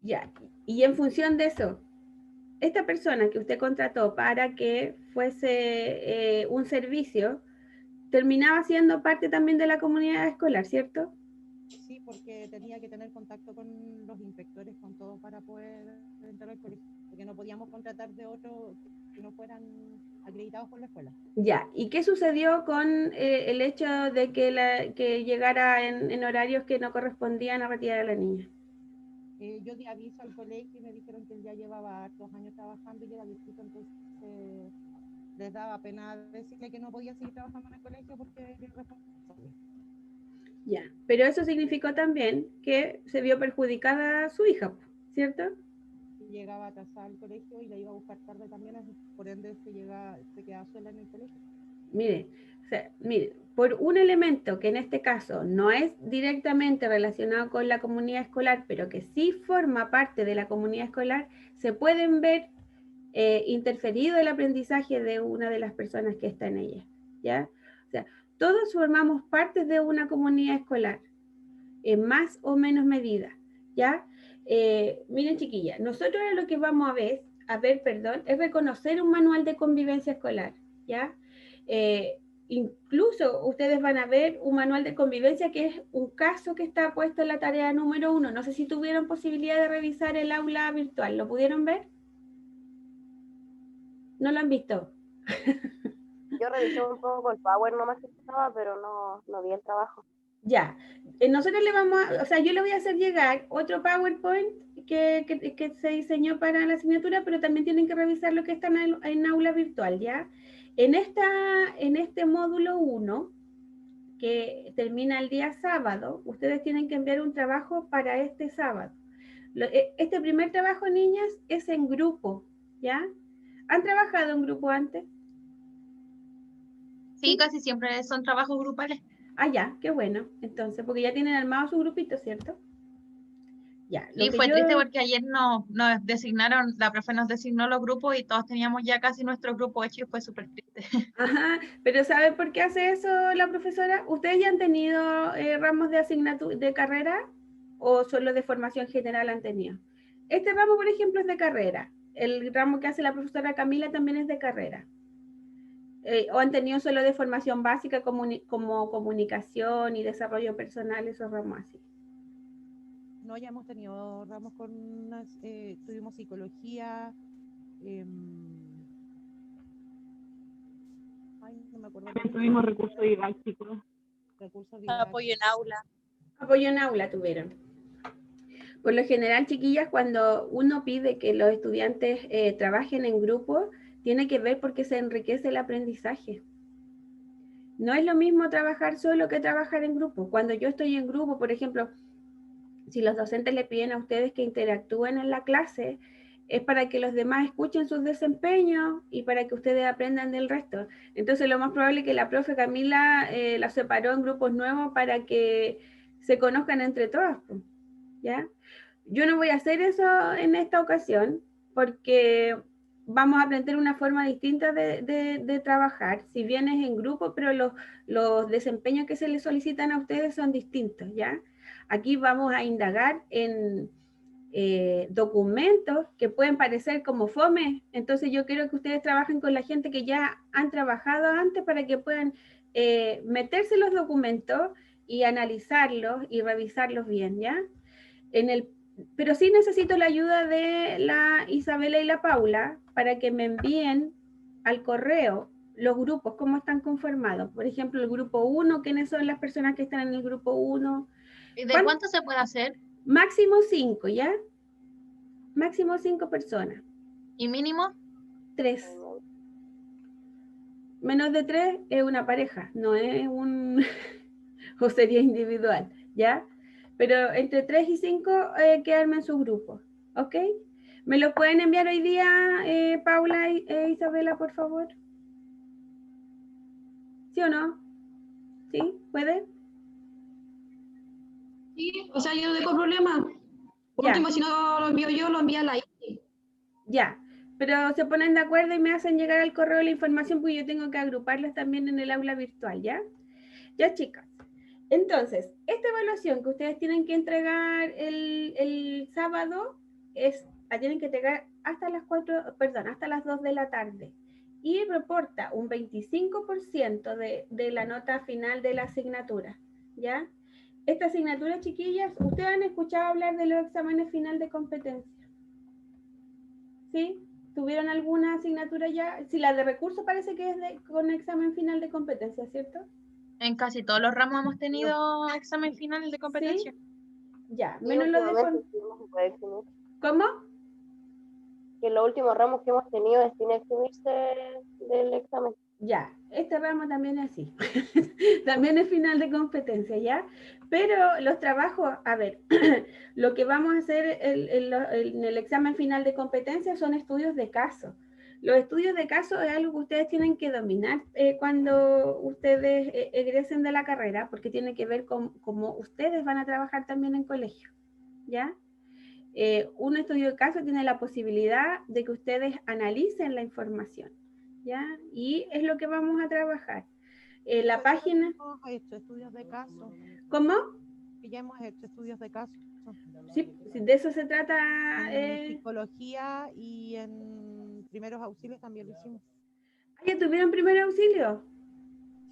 Ya, y en función de eso, esta persona que usted contrató para que fuese un servicio, terminaba siendo parte también de la comunidad escolar, ¿cierto? Sí, porque tenía que tener contacto con los inspectores, con todo para poder entrar al colegio, porque no podíamos contratar de otros que no fueran acreditados por la escuela. Ya, ¿y qué sucedió con el hecho de que llegara en horarios que no correspondían a retirar a la niña? Yo di aviso al colegio y me dijeron que él ya llevaba 2 años trabajando y era viejito, entonces les daba pena decirle que no podía seguir trabajando en el colegio porque era irresponsable. Ya, pero eso significó también que se vio perjudicada su hija, ¿cierto? Y llegaba atrasada al colegio y la iba a buscar tarde también, por ende se quedaba sola en el colegio. Mire, o sea, mire, por un elemento que en este caso no es directamente relacionado con la comunidad escolar, pero que sí forma parte de la comunidad escolar, se pueden ver interferido el aprendizaje de una de las personas que está en ella, ¿ya? O sea, todos formamos parte de una comunidad escolar, en más o menos medida, ¿ya? Miren, chiquillas, nosotros lo que vamos perdón, es reconocer un manual de convivencia escolar, ¿ya? Eh, Incluso ustedes van a ver un manual de convivencia que es un caso que está puesto en la tarea número 1. No sé si tuvieron posibilidad de revisar el aula virtual. ¿Lo pudieron ver? ¿No lo han visto? Yo revisé un poco el Power nomás que estaba, pero no vi el trabajo. Ya, nosotros le vamos a, o sea, yo le voy a hacer llegar otro PowerPoint que se diseñó para la asignatura, pero también tienen que revisar lo que está en aula virtual, ¿ya? En este módulo 1, que termina el día sábado, ustedes tienen que enviar un trabajo para este sábado. Este primer trabajo, niñas, es en grupo, ¿ya? ¿Han trabajado en grupo antes? Sí, ¿Sí? casi siempre son trabajos grupales. Ah, ya, qué bueno. Entonces, porque ya tienen armado su grupito, ¿cierto? Ya, lo Sí, que fue yo... triste porque ayer nos designaron, la profe nos designó los grupos y todos teníamos ya casi nuestro grupo hecho y fue súper triste. Ajá, pero ¿sabe por qué hace eso la profesora? ¿Ustedes ya han tenido ramos de asignatura de carrera o solo de formación general han tenido? Este ramo, por ejemplo, es de carrera. El ramo que hace la profesora Camila también es de carrera. ¿O han tenido solo de formación básica como comunicación y desarrollo personal, esos ramos así? No, ya hemos tenido ramos tuvimos psicología, eh, ay, no me acuerdo el También nombre, tuvimos recursos didácticos. recursos Apoyo en didácticos. aula. Apoyo en aula tuvieron. Por lo general, chiquillas, cuando uno pide que los estudiantes trabajen en grupo, tiene que ver porque se enriquece el aprendizaje. No es lo mismo trabajar solo que trabajar en grupo. Cuando yo estoy en grupo, por ejemplo, si los docentes le piden a ustedes que interactúen en la clase, es para que los demás escuchen sus desempeños y para que ustedes aprendan del resto. Entonces, lo más probable es que la profe Camila la separó en grupos nuevos para que se conozcan entre todas, ¿ya? Yo no voy a hacer eso en esta ocasión porque vamos a aprender una forma distinta de trabajar, si bien es en grupo, pero los desempeños que se les solicitan a ustedes son distintos, ¿ya? Aquí vamos a indagar en documentos que pueden parecer como fome, entonces yo quiero que ustedes trabajen con la gente que ya han trabajado antes para que puedan meterse los documentos y analizarlos y revisarlos bien, ¿ya? Pero sí necesito la ayuda de la Isabela y la Paula para que me envíen al correo los grupos, cómo están conformados. Por ejemplo, el grupo 1, quiénes son las personas que están en el grupo 1. ¿Y de cuánto se puede hacer? Máximo 5, ¿ya? Máximo 5 personas. ¿Y mínimo? 3. Menos de 3 es una pareja, no es un... o sería individual, ¿ya? Pero entre 3 y 5 que armen su grupo, ¿ok? ¿Me lo pueden enviar hoy día, Paula e Isabela, por favor? ¿Sí o no? ¿Sí? ¿Puede? Sí, o sea, yo no tengo problema. Por Ya, último, si no lo envío yo, lo envía la ICI. ya. Pero se ponen de acuerdo y me hacen llegar al correo la información porque yo tengo que agruparlas también en el aula virtual, ¿ya? Ya, chicas. Entonces, esta evaluación que ustedes tienen que entregar el sábado tienen que entregar hasta las 2 de la tarde. Y reporta un 25% de la nota final de la asignatura, ¿ya? Esta asignatura, chiquillas, ¿ustedes han escuchado hablar de los exámenes final de competencia? ¿Sí? ¿Tuvieron alguna asignatura ya? Si la de recursos parece que es con examen final de competencia, ¿cierto? En casi todos los ramos hemos tenido examen final de competencia. ¿Sí? Ya, Y menos lo de... últimamente estuvimos en poder eximir. ¿Cómo? Que los últimos ramos que hemos tenido es sin eximirse del examen. Ya, este ramo también es así. También es final de competencia, ¿ya? Pero los trabajos, a ver, lo que vamos a hacer en el examen final de competencia son estudios de caso. Los estudios de caso es algo que ustedes tienen que dominar cuando ustedes egresen de la carrera, porque tiene que ver con cómo ustedes van a trabajar también en colegio, ¿ya? Un estudio de caso tiene la posibilidad de que ustedes analicen la información, ¿ya? Y es lo que vamos a trabajar. La página... Hemos hecho estudios de caso. ¿Cómo? Y ya hemos hecho estudios de caso. Sí, de eso se trata. En psicología y en primeros auxilios también lo hicimos. ¿Ya tuvieron primer auxilio?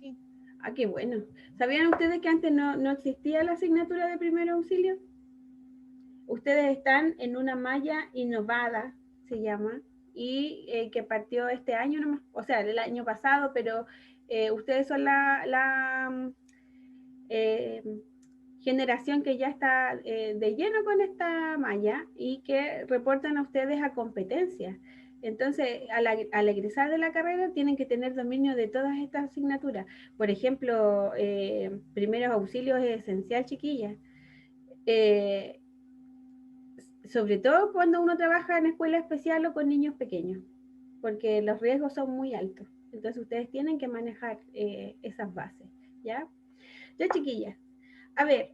Sí. Ah, qué bueno. ¿Sabían ustedes que antes no existía la asignatura de primer auxilio? Ustedes están en una malla innovada, se llama, y que partió este año nomás, o sea, el año pasado, pero ustedes son la generación que ya está de lleno con esta malla y que reportan a ustedes a competencias. Entonces, al egresar de la carrera tienen que tener dominio de todas estas asignaturas. Por ejemplo, primeros auxilios es esencial, chiquillas. Sobre todo cuando uno trabaja en escuela especial o con niños pequeños, porque los riesgos son muy altos. Entonces ustedes tienen que manejar esas bases, ¿ya? Ya, chiquillas. A ver,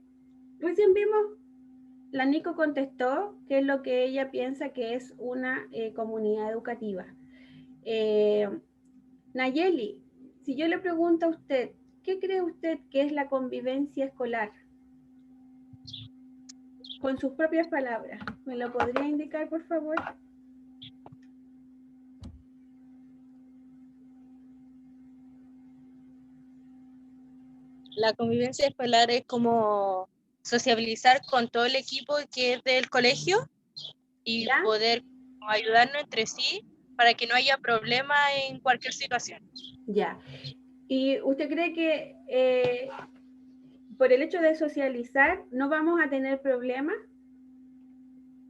recién vimos, la Nico contestó qué es lo que ella piensa que es una comunidad educativa. Nayeli, si yo le pregunto a usted, ¿qué cree usted que es la convivencia escolar? Con sus propias palabras, ¿me lo podría indicar, por favor? La convivencia escolar es como sociabilizar con todo el equipo que es del colegio y ¿Ya? poder ayudarnos entre sí para que no haya problema en cualquier situación. Ya. ¿Y usted cree que por el hecho de socializar no vamos a tener problemas?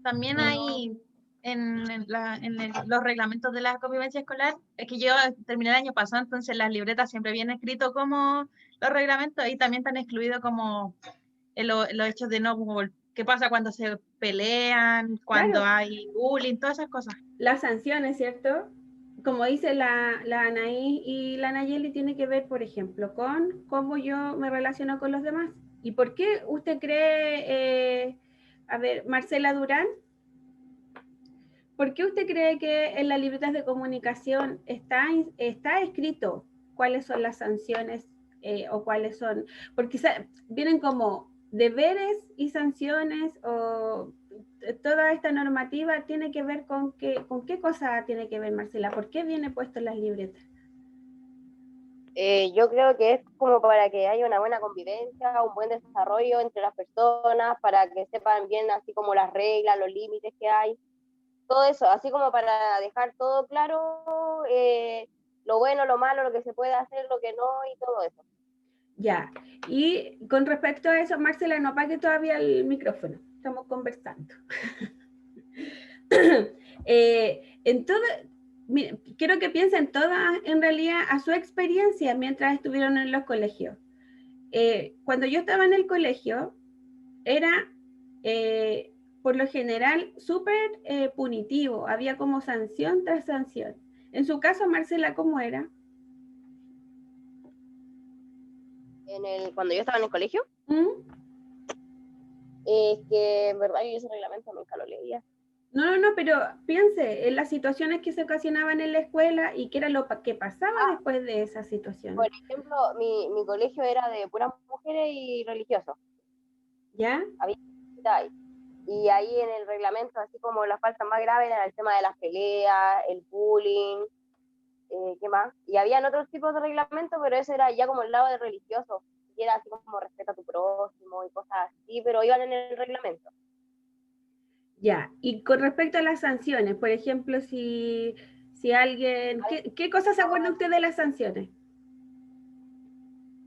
También hay los reglamentos de la convivencia escolar, es que yo terminé el año pasado, entonces las libretas siempre vienen escrito como los reglamentos y también están excluidos como los hechos de no, como qué pasa cuando se pelean, cuando Claro. hay bullying, todas esas cosas. Las sanciones, ¿cierto? Como dice la Anaí y la Nayeli, tiene que ver, por ejemplo, con cómo yo me relaciono con los demás. ¿Y por qué usted cree, a ver, Marcela Durán, ¿por qué usted cree que en las libretas de comunicación está escrito cuáles son las sanciones o cuáles son? Porque vienen como deberes y sanciones o toda esta normativa tiene que ver con qué cosa tiene que ver, Marcela. ¿Por qué viene puesto en las libretas? Yo creo que es como para que haya una buena convivencia, un buen desarrollo entre las personas, para que sepan bien así como las reglas, los límites que hay, todo eso, así como para dejar todo claro, lo bueno, lo malo, lo que se puede hacer, lo que no y todo eso. Ya, y con respecto a eso, Marcela, no apague todavía el micrófono, estamos conversando. En todo, mire, quiero que piensen todas en realidad a su experiencia mientras estuvieron en los colegios. Cuando yo estaba en el colegio, era por lo general súper punitivo, había como sanción tras sanción. En su caso, Marcela, ¿cómo era? Cuando yo estaba en el colegio, ¿Mm? que en verdad yo ese reglamento nunca lo leía. No, pero piense en las situaciones que se ocasionaban en la escuela y qué era lo que pasaba después de esas situaciones. Por ejemplo, mi colegio era de puras mujeres y religiosos. ¿Ya? Había ahí. Y ahí en el reglamento, así como las faltas más graves, era el tema de las peleas, el bullying, ¿qué más? Y habían otros tipos de reglamentos, pero ese era ya como el lado de religioso, y era así como respeta a tu próximo y cosas así, pero iban en el reglamento. Ya, y con respecto a las sanciones, por ejemplo, si alguien, ¿qué cosas se acuerda usted de las sanciones?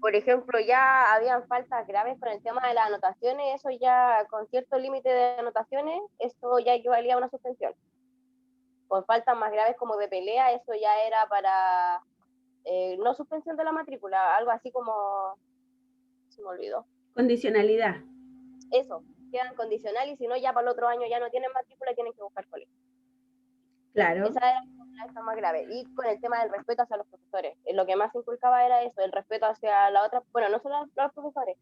Por ejemplo, ya habían faltas graves con el tema de las anotaciones, eso ya con cierto límite de anotaciones, eso ya equivalía a una suspensión. Con faltas más graves como de pelea, eso ya era para no suspensión de la matrícula, algo así como, se me olvidó. Condicionalidad. Eso, quedan condicional y si no, ya para el otro año ya no tienen matrícula y tienen que buscar colegio. Claro. Esa era la más grave. Y con el tema del respeto hacia los profesores, lo que más inculcaba era eso, el respeto hacia la otra, bueno, no solo a los profesores,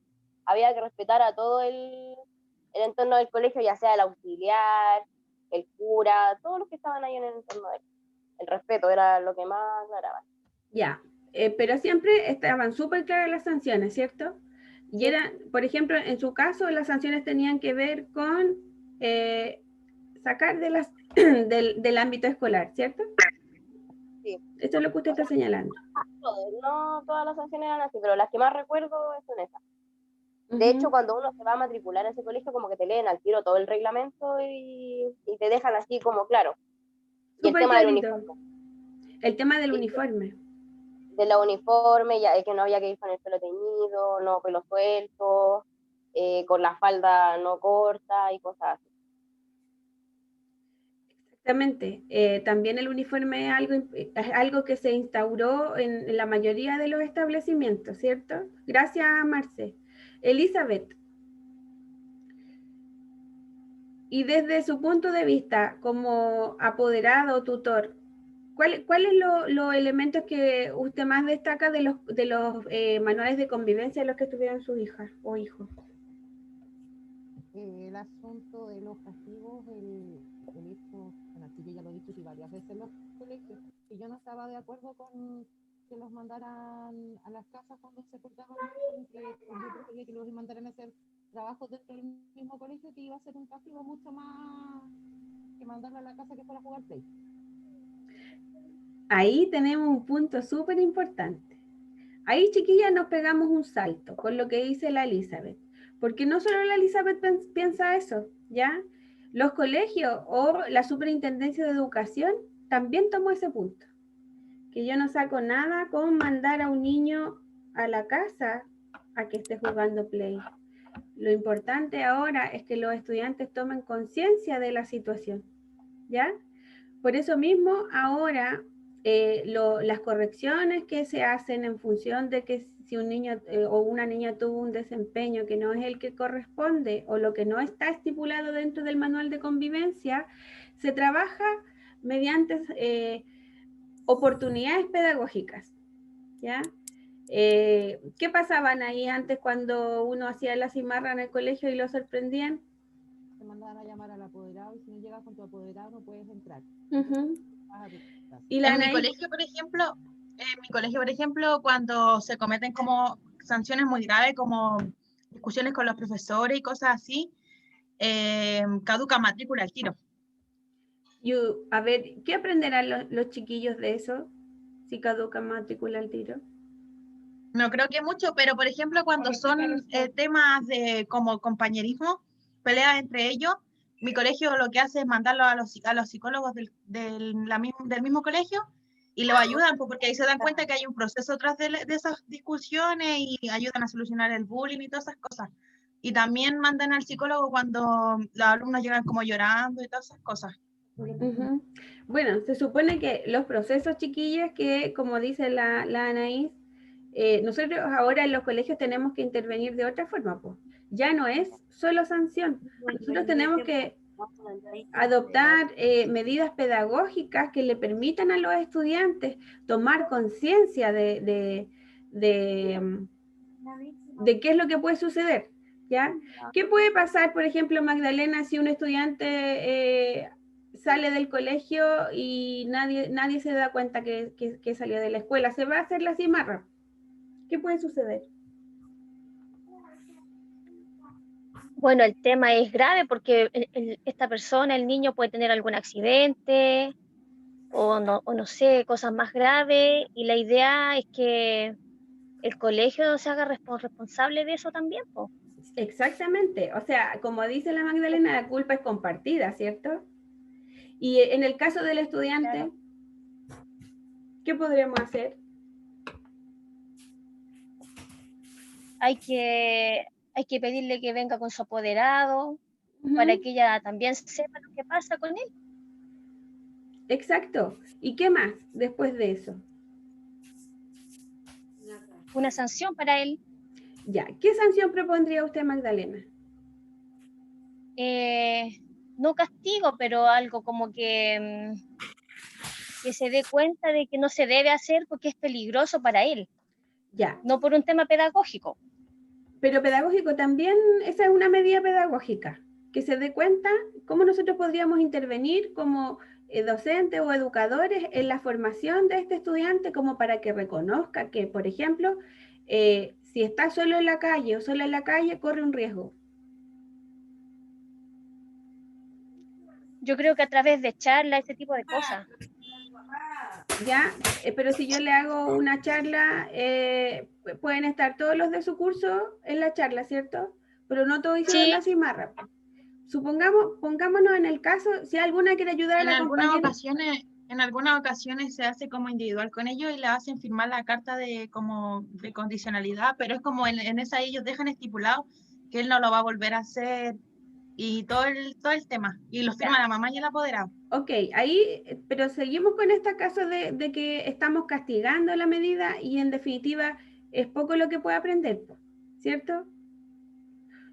había que respetar a todo el entorno del colegio, ya sea el auxiliar, el cura, todos los que estaban ahí en el entorno del el respeto era lo que más aclaraba. Ya, pero siempre estaban súper claras las sanciones, ¿cierto? Y Sí. era, por ejemplo, en su caso, las sanciones tenían que ver con sacar de del ámbito escolar, ¿cierto? Sí. Esto es lo que usted está señalando. No todas las sanciones eran así, pero las que más recuerdo son esas. De hecho, cuando uno se va a matricular a ese colegio, como que te leen al tiro todo el reglamento y te dejan así como claro. Y el tema del uniforme. El tema del uniforme. De la uniforme, ya que no había que ir con el pelo teñido, no pelo suelto, con la falda no corta y cosas así. Exactamente. También el uniforme es algo que se instauró en la mayoría de los establecimientos, ¿cierto? Gracias, Marce. Elizabeth. Y desde su punto de vista, como apoderado o tutor, ¿cuáles los elementos que usted más destaca de los manuales de convivencia de los que estuvieron sus hijas o hijos? El asunto de los castigos, el hecho, bueno, aquí yo ya lo discutí varias veces en los colegios, y yo no estaba de acuerdo con que los mandaran a las casas cuando se portaban mal, porque yo prefería que los mandaran a hacer trabajos dentro del mismo colegio, que iba a ser un castigo mucho más que mandarlo a la casa que fuera a jugar play. Ahí tenemos un punto súper importante. Ahí, chiquillas, nos pegamos un salto con lo que dice la Elizabeth, porque no solo la Elizabeth piensa eso, ¿ya? Los colegios o la Superintendencia de Educación también tomó ese punto, que yo no saco nada con mandar a un niño a la casa a que esté jugando play. Lo importante ahora es que los estudiantes tomen conciencia de la situación, ¿ya? Por eso mismo ahora las correcciones que se hacen en función de que si un niño o una niña tuvo un desempeño que no es el que corresponde o lo que no está estipulado dentro del manual de convivencia, se trabaja mediante oportunidades pedagógicas, ¿ya? ¿Qué pasaban ahí antes cuando uno hacía la cimarra en el colegio y lo sorprendían? Te mandaban a llamar al apoderado y si no llegas con tu apoderado no puedes entrar. Y la en mi colegio, por ejemplo, cuando se cometen como sanciones muy graves, como discusiones con los profesores y cosas así, caduca matrícula al tiro. A ver, ¿qué aprenderán los chiquillos de eso? Si caduca matrícula al tiro. No creo que mucho, pero por ejemplo, cuando son temas de como compañerismo, peleas entre ellos, mi colegio lo que hace es mandarlo a los psicólogos del mismo colegio y los ayudan, porque ahí se dan cuenta que hay un proceso tras de esas discusiones y ayudan a solucionar el bullying y todas esas cosas. Y también mandan al psicólogo cuando los alumnos llegan como llorando y todas esas cosas. Uh-huh. Bueno, se supone que los procesos, chiquillas, que como dice la Anaís, nosotros ahora en los colegios tenemos que intervenir de otra forma, pues. Ya no es solo sanción. Nosotros tenemos que adoptar medidas pedagógicas que le permitan a los estudiantes tomar conciencia de qué es lo que puede suceder, ¿ya? ¿Qué puede pasar, por ejemplo, Magdalena, si un estudiante sale del colegio y nadie se da cuenta que salió de la escuela? Se va a hacer la cimarra. ¿Qué puede suceder? Bueno, el tema es grave porque esta persona, el niño, puede tener algún accidente o no sé, cosas más graves, y la idea es que el colegio se haga responsable de eso también, po. Exactamente, o sea, como dice la Magdalena, la culpa es compartida, ¿cierto? Y en el caso del estudiante, Claro. ¿qué podríamos hacer? Hay que pedirle que venga con su apoderado para Ujú, que ella también sepa lo que pasa con él. exacto. ¿Y qué más después de eso? Una sanción para él. Ya, ¿qué sanción propondría usted, Magdalena? No castigo, pero algo como que se dé cuenta de que no se debe hacer porque es peligroso para él, Ya, no por un tema pedagógico. pero pedagógico también, esa es una medida pedagógica, que se dé cuenta cómo nosotros podríamos intervenir como docentes o educadores en la formación de este estudiante, como para que reconozca que, por ejemplo, si está solo en la calle o sola en la calle, corre un riesgo. Yo creo que a través de charlas, ese tipo de cosas. ¿Ya? Pero si yo le hago una charla, pueden estar todos los de su curso en la charla, ¿cierto? Pero no todos hicieron Sí, la cimarra. Supongamos, pongámonos en el caso, si alguna quiere ayudar a En la compañera. en algunas ocasiones se hace como individual con ellos y le hacen firmar la carta de como de condicionalidad, pero es como en esa ellos dejan estipulado que él no lo va a volver a hacer y todo el tema. Y lo firma Ya, la mamá y el apoderado. ok, ahí, pero seguimos con este caso de que estamos castigando la medida y en definitiva es poco lo que puede aprender, ¿cierto?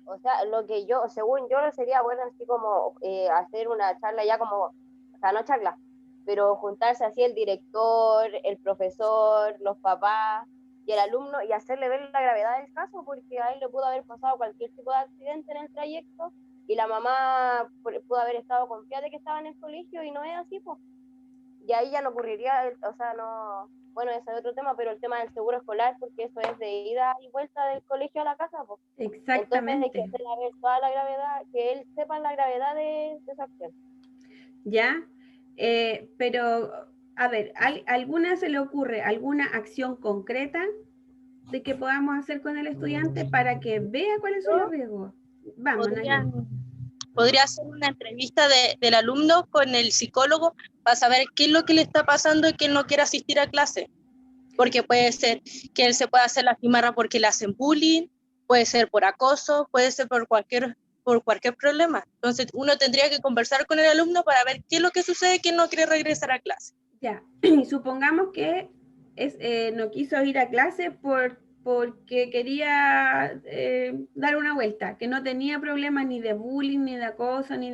O sea, lo que yo, según yo, sería bueno así como hacer una charla ya como, o sea, no charla, pero juntarse así el director, el profesor, los papás y el alumno y hacerle ver la gravedad del caso, porque a él le pudo haber pasado cualquier tipo de accidente en el trayecto y la mamá pudo haber estado confiada de que estaba en el colegio y no es así, pues. Y ahí ya no ocurriría, o sea, no, bueno, ese es otro tema, pero el tema del seguro escolar, porque eso es de ida y vuelta del colegio a la casa, pues. Entonces hay que Exactamente, hacer ver toda la gravedad, que él sepa la gravedad de esa acción. ¿ya? Pero, a ver, ¿alguna se le ocurre alguna acción concreta de que podamos hacer con el estudiante para que vea cuáles son los Yo, riesgos? Vamos, Podrían, Nayeli. podría hacer una entrevista del alumno con el psicólogo para saber qué es lo que le está pasando y que él no quiere asistir a clase. Porque puede ser que él se pueda hacer la cimarra porque le hacen bullying, puede ser por acoso, puede ser por cualquier problema. Entonces uno tendría que conversar con el alumno para ver qué es lo que sucede que él no quiere regresar a clase. Ya, y supongamos que no quiso ir a clase porque quería dar una vuelta, que no tenía problemas ni de bullying, ni de acoso, ni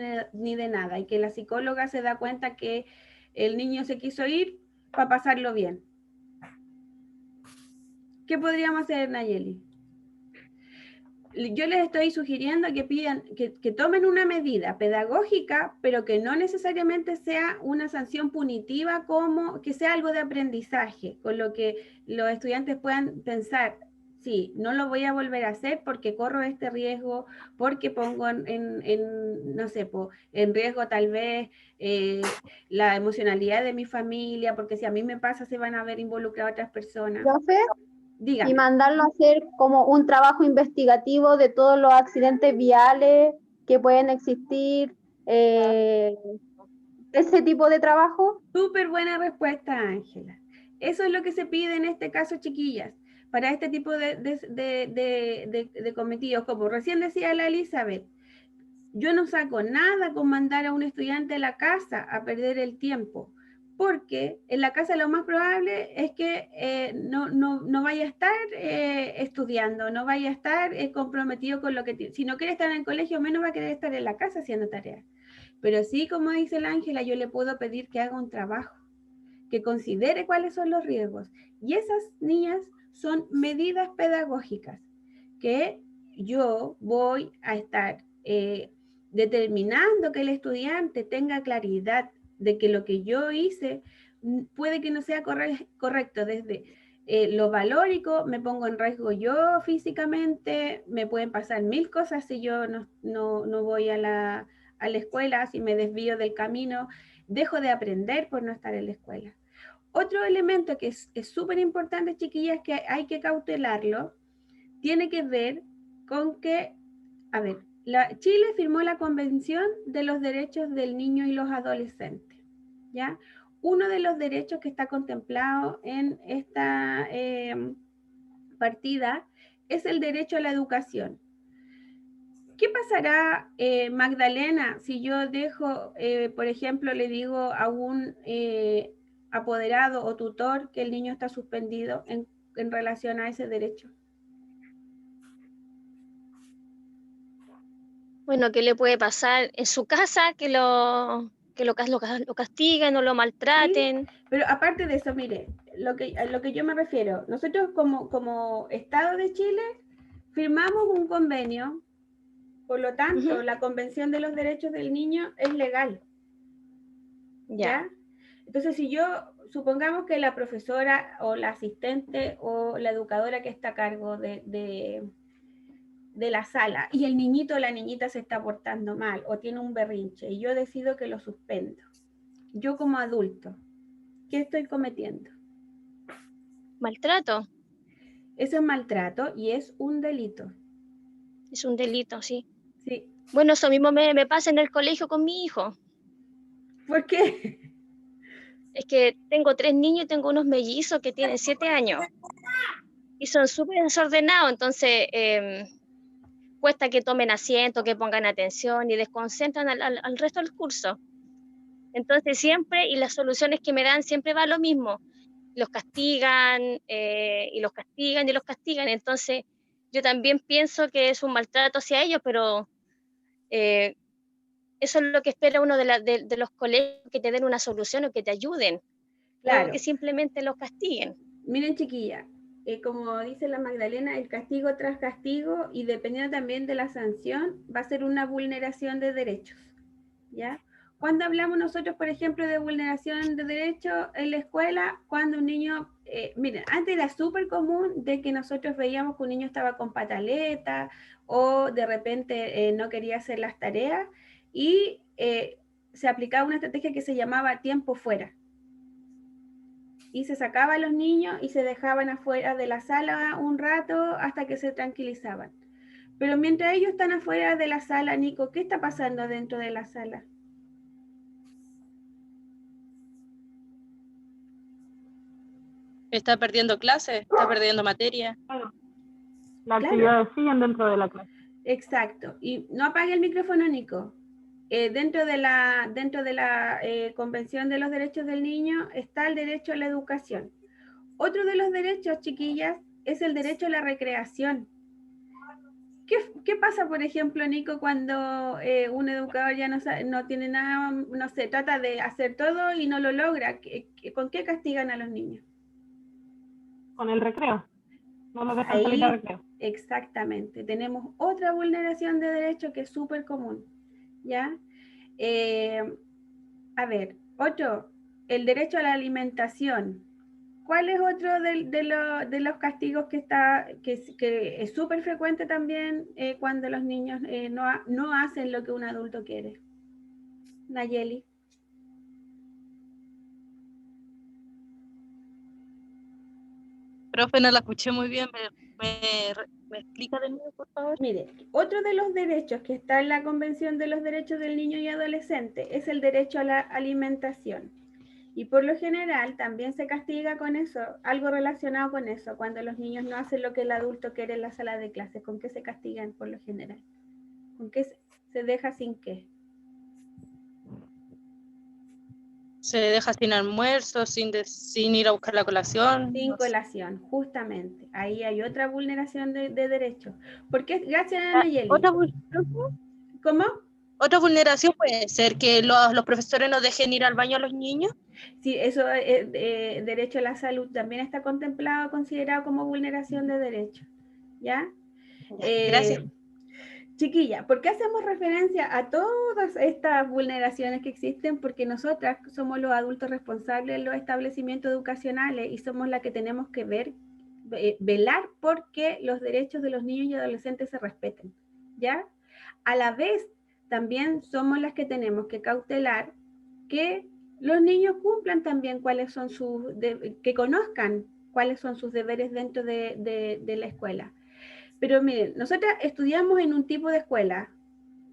de nada, y que la psicóloga se da cuenta que el niño se quiso ir para pasarlo bien. ¿Qué podríamos hacer, Nayeli? Yo les estoy sugiriendo que pidan, que tomen una medida pedagógica, pero que no necesariamente sea una sanción punitiva, como que sea algo de aprendizaje, con lo que los estudiantes puedan pensar, sí, no lo voy a volver a hacer porque corro este riesgo, porque pongo no sé, en riesgo tal vez la emocionalidad de mi familia, porque si a mí me pasa se van a ver involucradas otras personas. Profe, y Dígame. mandarlo a hacer como un trabajo investigativo de todos los accidentes viales que pueden existir, ese tipo de trabajo. Súper buena respuesta, Ángela. Eso es lo que se pide en este caso, chiquillas, para este tipo de cometidos. Como recién decía la Elizabeth, yo no saco nada con mandar a un estudiante a la casa a perder el tiempo, porque en la casa lo más probable es que no vaya a estar estudiando, no vaya a estar comprometido con lo que tiene. Si no quiere estar en el colegio, menos va a querer estar en la casa haciendo tareas. Pero sí, como dice la Ángela, yo le puedo pedir que haga un trabajo, que considere cuáles son los riesgos. Y esas niñas son medidas pedagógicas que yo voy a estar determinando que el estudiante tenga claridad de que lo que yo hice puede que no sea correcto desde lo valórico, me pongo en riesgo yo físicamente, me pueden pasar 1000 cosas si yo no voy a la escuela, si me desvío del camino, dejo de aprender por no estar en la escuela. Otro elemento que es súper importante, chiquillas, que hay que cautelarlo, tiene que ver con que, a ver, Chile firmó la Convención de los Derechos del Niño y los Adolescentes, ¿ya? Uno de los derechos que está contemplado en esta partida es el derecho a la educación. ¿Qué pasará, Magdalena, si yo dejo, por ejemplo, le digo a un apoderado o tutor que el niño está suspendido en relación a ese derecho? Bueno, ¿qué le puede pasar en su casa? Que lo castiguen o lo maltraten. Sí, pero aparte de eso, mire, a lo que yo me refiero, nosotros como Estado de Chile firmamos un convenio, por lo tanto, Ujú. la Convención de los Derechos del Niño es legal, ¿ya? Entonces, si yo, supongamos que la profesora o la asistente o la educadora que está a cargo de la sala y el niñito o la niñita se está portando mal o tiene un berrinche y yo decido que lo suspendo, yo como adulto, ¿qué estoy cometiendo? Maltrato. Eso es maltrato y es un delito. Es un delito, sí. Sí. Bueno, eso mismo me pasa en el colegio con mi hijo. ¿Por qué? Es que tengo 3 niños y tengo unos mellizos que tienen 7 años. Y son súper desordenados, entonces cuesta que tomen asiento, que pongan atención y desconcentran al resto del curso. Entonces siempre, y las soluciones que me dan siempre va lo mismo. Los castigan, y los castigan, y los castigan. Entonces yo también pienso que es un maltrato hacia ellos, pero eso es lo que espera uno de los colegios, que te den una solución o que te ayuden. No Claro. que simplemente los castiguen. Miren, chiquilla, como dice la Magdalena, el castigo tras castigo y dependiendo también de la sanción, va a ser una vulneración de derechos, ¿ya? Cuando hablamos nosotros, por ejemplo, de vulneración de derechos en la escuela, cuando un niño, miren, antes era súper común de que nosotros veíamos que un niño estaba con pataleta o de repente no quería hacer las tareas y se aplicaba una estrategia que se llamaba tiempo fuera. Y se sacaba a los niños y se dejaban afuera de la sala un rato hasta que se tranquilizaban. Pero mientras ellos están afuera de la sala, Nico, ¿qué está pasando dentro de la sala? Está perdiendo clases, está perdiendo materia. Las actividades siguen dentro de la clase. Exacto. Y no apague el micrófono, Nico. Dentro de la Convención de los Derechos del Niño está el derecho a la educación. Otro de los derechos, chiquillas, es el derecho a la recreación. ¿Qué pasa, por ejemplo, Nico, cuando un educador ya no tiene nada, no sé, trata de hacer todo y no lo logra? ¿Con qué castigan a los niños? Con el recreo. No lo dejan salir a recreo. Exactamente. Tenemos otra vulneración de derecho que es súper común, ¿ya? A ver, otro, el derecho a la alimentación. ¿Cuál es otro de los castigos que es súper frecuente también cuando los niños no hacen lo que un adulto quiere? Nayeli. Profe, no la escuché muy bien. ¿Me explica de nuevo, por favor? Mire, otro de los derechos que está en la Convención de los Derechos del Niño y Adolescente es el derecho a la alimentación. Y por lo general también se castiga con eso, algo relacionado con eso, cuando los niños no hacen lo que el adulto quiere en la sala de clases. ¿Con qué se castigan por lo general? ¿Con qué se deja sin qué? Se deja sin almuerzo, sin ir a buscar la colación. Sin colación, justamente. Ahí hay otra vulneración de derechos. ¿Por qué? Gracias a Nayeli. ¿Cómo? Otra vulneración puede ser que los profesores no dejen ir al baño a los niños. Sí, eso, derecho a la salud también está contemplado, considerado como vulneración de derechos, ¿ya? Gracias. Chiquilla, ¿por qué hacemos referencia a todas estas vulneraciones que existen? Porque nosotras somos los adultos responsables en los establecimientos educacionales y somos las que tenemos que velar porque los derechos de los niños y adolescentes se respeten, ¿ya? A la vez, también somos las que tenemos que cautelar que los niños cumplan también cuáles son que conozcan cuáles son sus deberes dentro de la escuela. Pero miren, nosotras estudiamos en un tipo de escuela.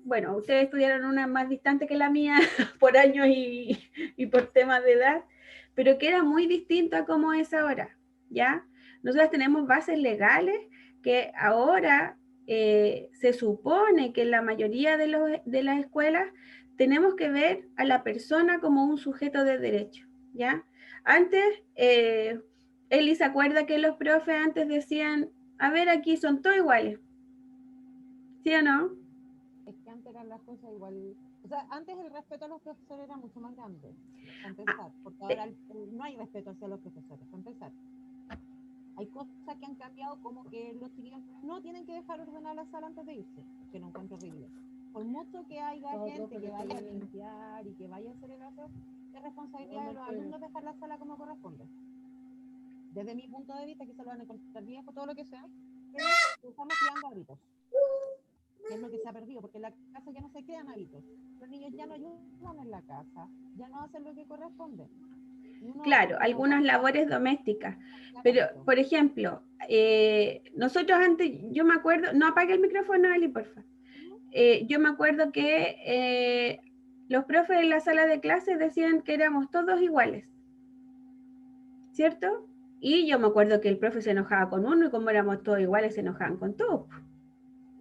Bueno, ustedes estudiaron una más distante que la mía por años y por temas de edad, pero que era muy distinto a como es ahora, ¿ya? Nosotras tenemos bases legales que ahora se supone que en la mayoría de las escuelas tenemos que ver a la persona como un sujeto de derecho, ¿ya? Antes, Eli se acuerda que los profes antes decían, a ver, aquí son todos iguales, ¿sí o no? Es que antes eran las cosas igual. O sea, antes el respeto a los profesores era mucho más grande, para empezar, porque ahora no hay respeto hacia los profesores, para empezar. Hay cosas que han cambiado, como que los chiquillos no tienen que dejar ordenar la sala antes de irse, que no encuentro horrible. Por mucho que haya gente que vaya a limpiar y que vaya a hacer el aseo, es responsabilidad de los alumnos dejar la sala como corresponde. Desde mi punto de vista, quizá lo van a encontrar viejo, todo lo que sea, pero estamos creando hábitos. Que es lo que se ha perdido, porque en la casa ya no se crean hábitos. Los niños ya no ayudan en la casa, ya no hacen lo que corresponde. Claro, algunas labores domésticas. Pero, por ejemplo, nosotros antes, yo me acuerdo, no apague el micrófono, Eli, por favor. Yo me acuerdo que los profes en la sala de clases decían que éramos todos iguales, ¿cierto? Y yo me acuerdo que el profe se enojaba con uno y como éramos todos iguales se enojaban con todos.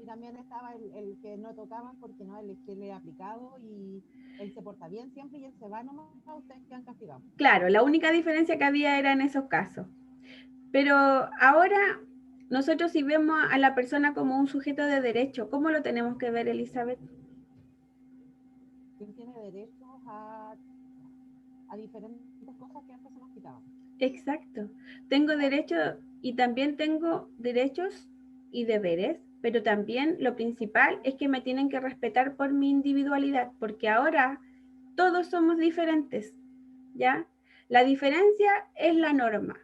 Y también estaba el que no tocaban porque no, el que le ha aplicado y él se porta bien siempre y él se va nomás, a ustedes que han castigado. Claro, la única diferencia que había era en esos casos. Pero ahora nosotros si vemos a la persona como un sujeto de derecho, ¿cómo lo tenemos que ver, Elizabeth? ¿Quién tiene derechos a diferentes cosas que antes se nos quitaban? Exacto. Tengo derechos y también tengo derechos y deberes, pero también lo principal es que me tienen que respetar por mi individualidad, porque ahora todos somos diferentes, ¿ya? La diferencia es la norma.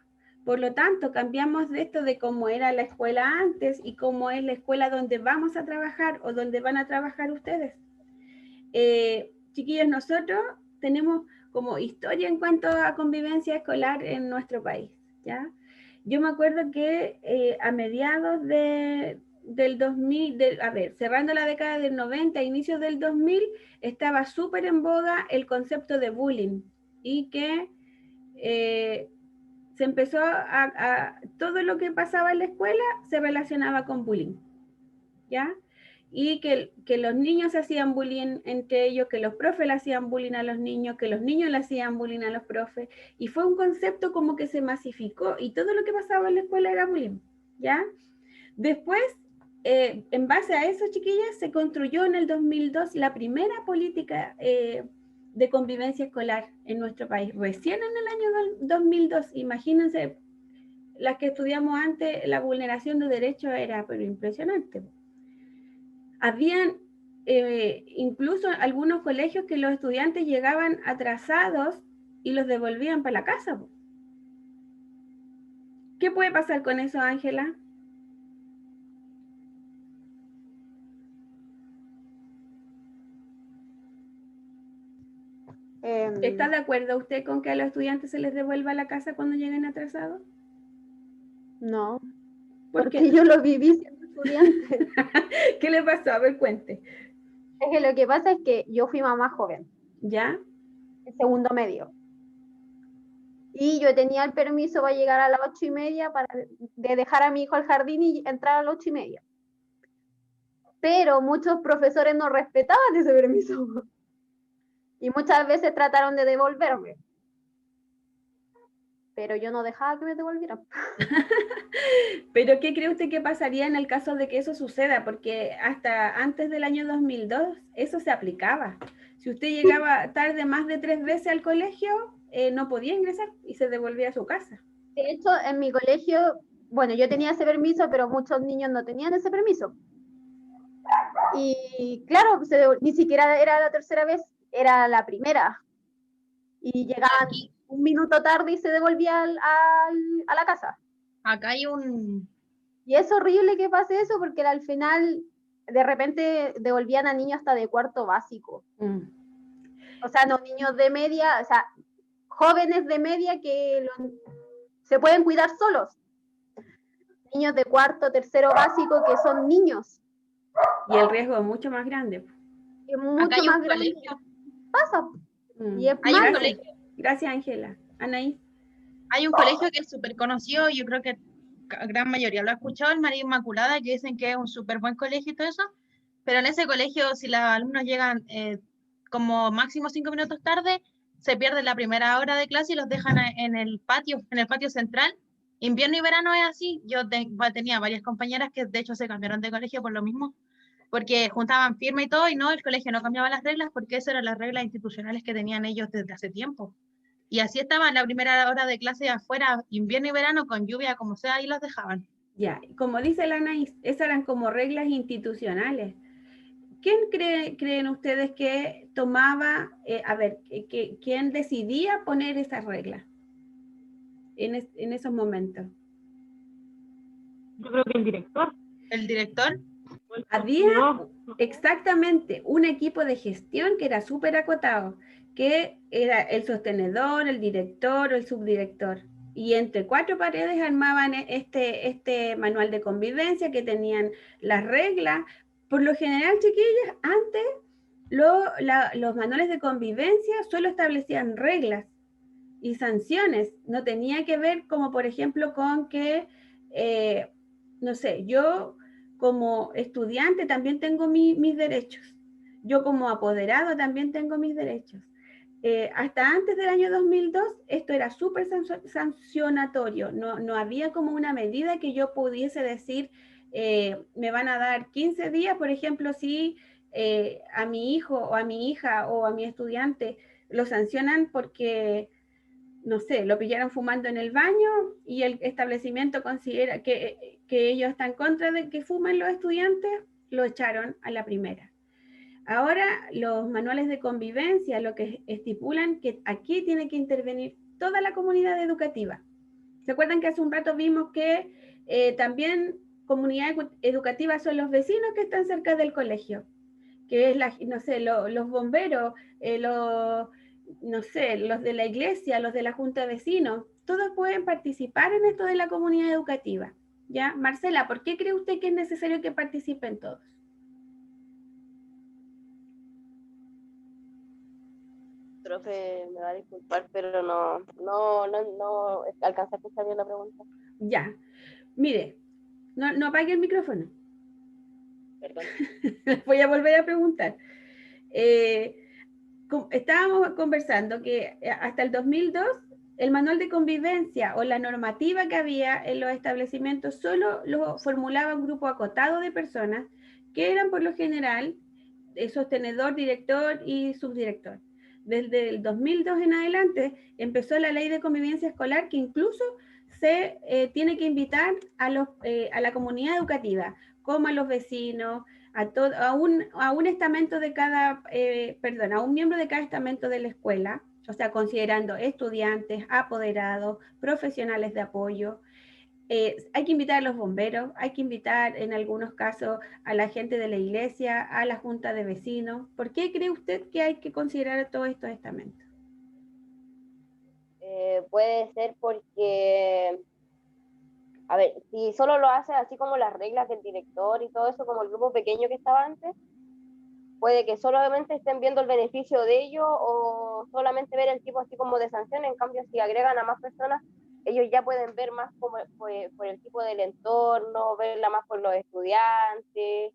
Por lo tanto, cambiamos de esto de cómo era la escuela antes y cómo es la escuela donde vamos a trabajar o donde van a trabajar ustedes. Chiquillos, nosotros tenemos como historia en cuanto a convivencia escolar en nuestro país, ¿ya? Yo me acuerdo que a mediados del 2000, cerrando la década del 90, inicios del 2000, estaba súper en boga el concepto de bullying y que se empezó todo lo que pasaba en la escuela se relacionaba con bullying, ¿ya? Y que los niños hacían bullying entre ellos, que los profes le hacían bullying a los niños, que los niños le hacían bullying a los profes, y fue un concepto como que se masificó, y todo lo que pasaba en la escuela era bullying, ¿ya? Después, en base a eso, chiquillas, se construyó en el 2002 la primera política de convivencia escolar en nuestro país, recién en el año 2002, imagínense, las que estudiamos antes, la vulneración de derechos era pero impresionante. Habían incluso algunos colegios que los estudiantes llegaban atrasados y los devolvían para la casa. ¿Qué puede pasar con eso, Ángela? ¿Está de acuerdo usted con que a los estudiantes se les devuelva a la casa cuando lleguen atrasados? No, porque yo lo viví siendo estudiante. ¿Qué le pasó? A ver, cuente. Es que lo que pasa es que yo fui mamá joven. ¿Ya? En segundo medio. Y yo tenía el permiso para llegar a las 8:30 de dejar a mi hijo al jardín y entrar a las 8:30. Pero muchos profesores no respetaban ese permiso. Y muchas veces trataron de devolverme. Pero yo no dejaba que me devolvieran. ¿Pero qué cree usted que pasaría en el caso de que eso suceda? Porque hasta antes del año 2002 eso se aplicaba. Si usted llegaba tarde más de 3 veces al colegio, no podía ingresar y se devolvía a su casa. De hecho, en mi colegio, bueno, yo tenía ese permiso, pero muchos niños no tenían ese permiso. Y claro, ni siquiera era la tercera vez, era la primera. Y llegaban Aquí, 1 minuto tarde y se devolvía a la casa. acá hay un... Y es horrible que pase eso porque al final de repente devolvían a niños hasta de cuarto básico. O sea, no niños de media, o sea, jóvenes de media que se pueden cuidar solos. Niños de cuarto, tercero básico que son niños. Y el riesgo es mucho más grande. Es Acá mucho hay más un grande. colegio, Pasa. Y es hay un malo. colegio, Gracias, Ángela. Anaí. hay un colegio que es súper conocido, yo creo que gran mayoría lo ha escuchado, el María Inmaculada, que dicen que es un súper buen colegio y todo eso, pero en ese colegio, si los alumnos llegan como máximo 5 minutos tarde, se pierde la primera hora de clase y los dejan en el patio central. Invierno y verano es así. Yo tenía varias compañeras que de hecho se cambiaron de colegio por lo mismo, porque juntaban firma y todo, y no, el colegio no cambiaba las reglas porque esas eran las reglas institucionales que tenían ellos desde hace tiempo. Y así estaban la primera hora de clase afuera, invierno y verano, con lluvia, como sea, y los dejaban. Ya, como dice la Anaís, esas eran como reglas institucionales. ¿Quién creen ustedes que tomaba, quién decidía poner esas reglas en esos momentos? Yo creo que el director. El director, o el Había coordinador, ¿no? exactamente un equipo de gestión que era súper acotado, que era el sostenedor, el director o el subdirector. Y entre 4 paredes armaban este manual de convivencia que tenían las reglas. Por lo general, chiquillas, antes los manuales de convivencia solo establecían reglas y sanciones. No tenía que ver como, por ejemplo, con que, no sé, yo como estudiante también tengo mis derechos. Yo como apoderado también tengo mis derechos. Hasta antes del año 2002 esto era súper sancionatorio. No había como una medida que yo pudiese decir, me van a dar 15 días, por ejemplo, si a mi hijo o a mi hija o a mi estudiante lo sancionan porque, no sé, lo pillaron fumando en el baño y el establecimiento considera que ellos están en contra de que fumen los estudiantes, lo echaron a la primera. Ahora los manuales de convivencia lo que estipulan que aquí tiene que intervenir toda la comunidad educativa. ¿Se acuerdan que hace un rato vimos que también comunidad educativa son los vecinos que están cerca del colegio? Que es no sé, los bomberos, no sé, los de la iglesia, los de la junta de vecinos, todos pueden participar en esto de la comunidad educativa. ¿Ya? Marcela, ¿por qué cree usted que es necesario que participen todos? Profe, me va a disculpar, pero no alcancé a escuchar bien la pregunta. Ya, mire, no apague el micrófono. Perdón. Voy a volver a preguntar. Estábamos conversando que hasta el 2002 el manual de convivencia o la normativa que había en los establecimientos solo lo formulaba un grupo acotado de personas que eran por lo general sostenedor, director y subdirector. Desde el 2002 en adelante empezó la ley de convivencia escolar que incluso se tiene que invitar a la comunidad educativa, como a los vecinos, a un estamento de cada, a un miembro de cada estamento de la escuela, o sea, considerando estudiantes, apoderados, profesionales de apoyo. Hay que invitar a los bomberos, hay que invitar en algunos casos a la gente de la iglesia, a la junta de vecinos. ¿Por qué cree usted que hay que considerar todos estos estamentos? Puede ser porque, a ver, si solo lo hace así como las reglas del director y todo eso, como el grupo pequeño que estaba antes, puede que solamente estén viendo el beneficio de ello o solamente ver el tipo así como de sanción. En cambio, si agregan a más personas, ellos ya pueden ver más como, por el tipo del entorno, verla más por los estudiantes,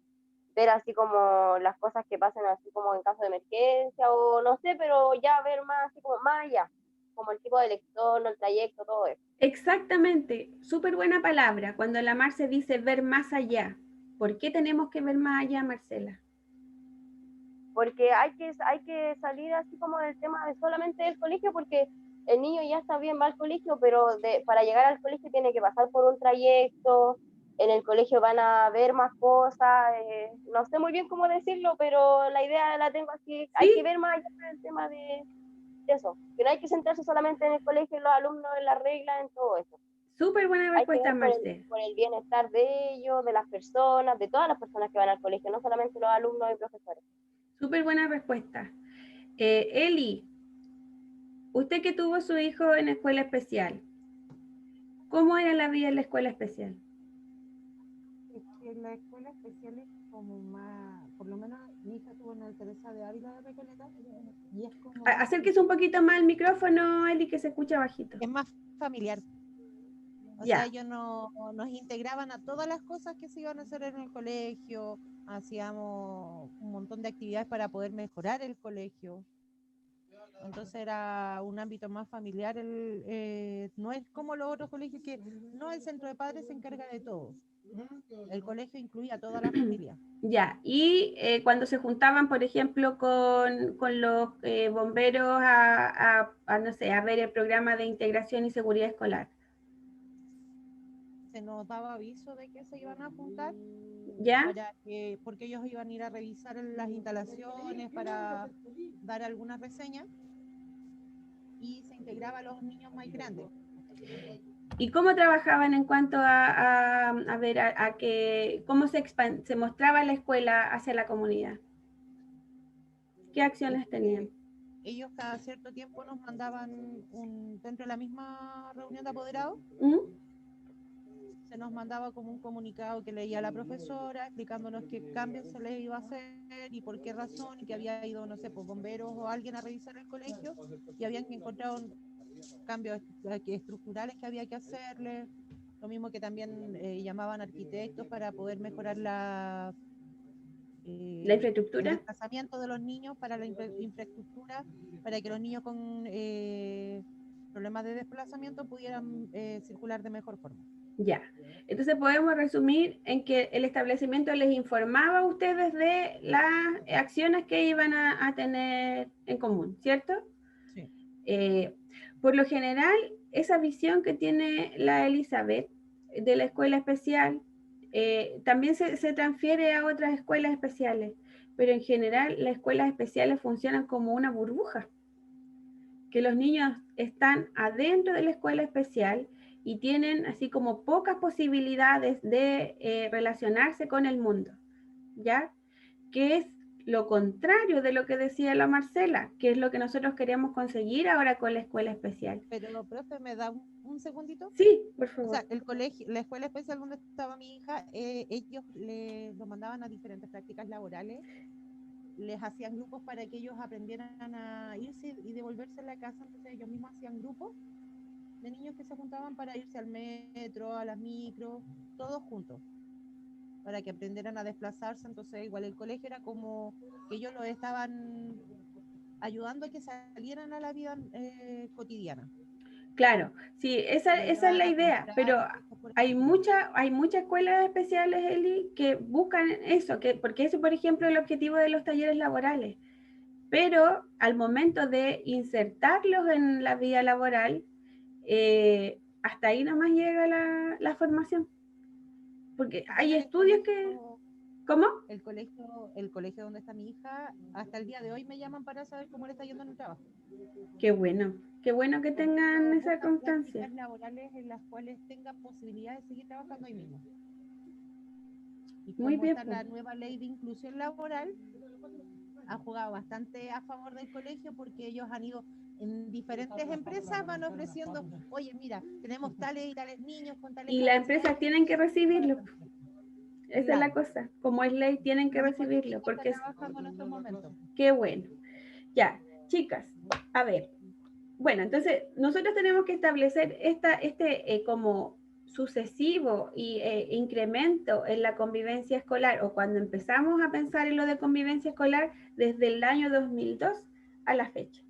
ver así como las cosas que pasan así como en caso de emergencia o no sé, pero ya ver más así como más allá, como el tipo del entorno, el trayecto, todo eso. Exactamente, súper buena palabra. Cuando la Marce dice ver más allá, ¿por qué tenemos que ver más allá, Marcela? Porque hay que salir así como del tema de solamente del colegio, porque el niño ya está bien, va al colegio, pero para llegar al colegio tiene que pasar por un trayecto, en el colegio van a ver más cosas, no sé muy bien cómo decirlo, pero la idea la tengo así, hay que ver más allá del tema de eso, que no hay que centrarse solamente en el colegio, en los alumnos, en las reglas, en todo eso. Súper buena Hay que respuesta, ver Marce. por el bienestar de ellos, de las personas, de todas las personas que van al colegio, no solamente los alumnos y profesores. Súper buena respuesta. Eli, usted que tuvo su hijo en escuela especial, ¿cómo era la vida en la escuela especial? En la escuela especial es como más, por lo menos mi hija estuvo en la Teresa de Ávila de Recoleta, y es como más Acérquese un poquito más al micrófono, Eli, que se escucha bajito. es más familiar. O Ya. sea, ellos nos integraban a todas las cosas que se iban a hacer en el colegio, hacíamos un montón de actividades para poder mejorar el colegio. Entonces era un ámbito más familiar, no es como los otros colegios que no, el centro de padres se encarga de todo. El colegio incluía a toda la familia. Ya, y cuando se juntaban, por ejemplo, con los bomberos no sé, a ver el programa de integración y seguridad escolar. Se nos daba aviso de que se iban a juntar, ¿Ya? porque ellos iban a ir a revisar las instalaciones para dar algunas reseñas, y se integraba a los niños más grandes. ¿Y cómo trabajaban en cuanto a ver, a que, cómo se mostraba la escuela hacia la comunidad? ¿Qué acciones tenían? Ellos cada cierto tiempo nos mandaban dentro de la misma reunión de apoderados, se nos mandaba como un comunicado que leía la profesora explicándonos qué cambios se les iba a hacer y por qué razón, y que había ido, no sé, pues bomberos o alguien a revisar el colegio y habían encontrado cambios estructurales que había que hacerle. Lo mismo que también llamaban arquitectos para poder mejorar la infraestructura. El desplazamiento de los niños, para la infraestructura, para que los niños con problemas de desplazamiento pudieran circular de mejor forma. Ya, entonces podemos resumir en que el establecimiento les informaba a ustedes de las acciones que iban a tener en común, ¿cierto? Sí. Por lo general, esa visión que tiene la Elizabeth de la escuela especial también se transfiere a otras escuelas especiales, pero en general las escuelas especiales funcionan como una burbuja, que los niños están adentro de la escuela especial y tienen así como pocas posibilidades de relacionarse con el mundo, ¿ya? Que es lo contrario de lo que decía la Marcela, que es lo que nosotros queríamos conseguir ahora con la escuela especial. Pero, profe, ¿me da un segundito? Sí, por favor. O sea, el colegio, la escuela especial donde estaba mi hija, ellos lo mandaban a diferentes prácticas laborales, les hacían grupos para que ellos aprendieran a irse y devolverse a la casa, entonces ellos mismos hacían grupos de niños que se juntaban para irse al metro, a las micros, todos juntos, para que aprendieran a desplazarse. Entonces igual el colegio era como que ellos los estaban ayudando a que salieran a la vida cotidiana. Claro, sí, esa es la idea, pero hay muchas escuelas especiales, Eli, que buscan eso, porque ese, por ejemplo, es el objetivo de los talleres laborales, pero al momento de insertarlos en la vida laboral, hasta ahí nomás llega la formación, porque hay estudios que... ¿Cómo? El colegio donde está mi hija, hasta el día de hoy me llaman para saber cómo le está yendo en el trabajo. Qué bueno que tengan esa constancia. Prácticas laborales en las cuales tengan posibilidad de seguir trabajando ahí mismo. Y como Muy bien, está la nueva ley de inclusión laboral, ha jugado bastante a favor del colegio, porque ellos han ido en diferentes empresas, van ofreciendo, oye, mira, tenemos tales y tales niños con tales. Y las empresas tienen que recibirlo. Esa Claro. es la cosa. Como es ley, tienen que recibirlo. Porque está trabajando en estos momentos. Qué bueno. Ya, chicas, a ver. Bueno, entonces nosotros tenemos que establecer este como sucesivo y incremento en la convivencia escolar, o cuando empezamos a pensar en lo de convivencia escolar desde el año 2002 a la fecha,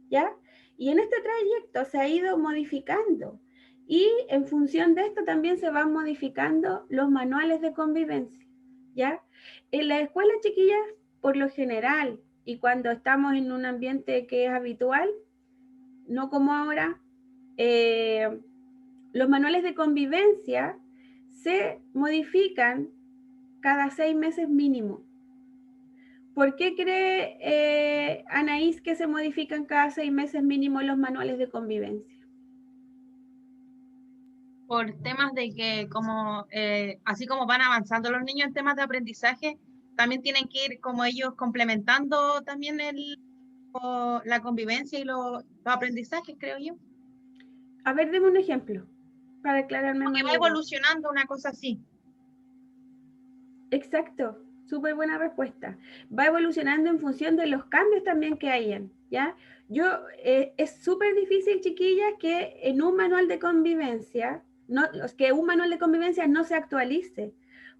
¿ya? Y en este trayecto se ha ido modificando, y en función de esto también se van modificando los manuales de convivencia, ¿ya? En la escuela, chiquillas, por lo general, y cuando estamos en un ambiente que es habitual, no como ahora, los manuales de convivencia se modifican cada 6 meses mínimo. ¿Por qué cree Anaís que se modifican cada 6 meses mínimo los manuales de convivencia? Por temas de que así como van avanzando los niños en temas de aprendizaje, también tienen que ir como ellos complementando también la convivencia y los aprendizajes, creo yo. A ver, deme un ejemplo para aclararme Porque más va la idea. evolucionando una cosa así. Exacto, súper buena respuesta. Va evolucionando en función de los cambios también que hayan, ¿ya? Es súper difícil, chiquillas, que en un manual de convivencia, que un manual de convivencia no se actualice,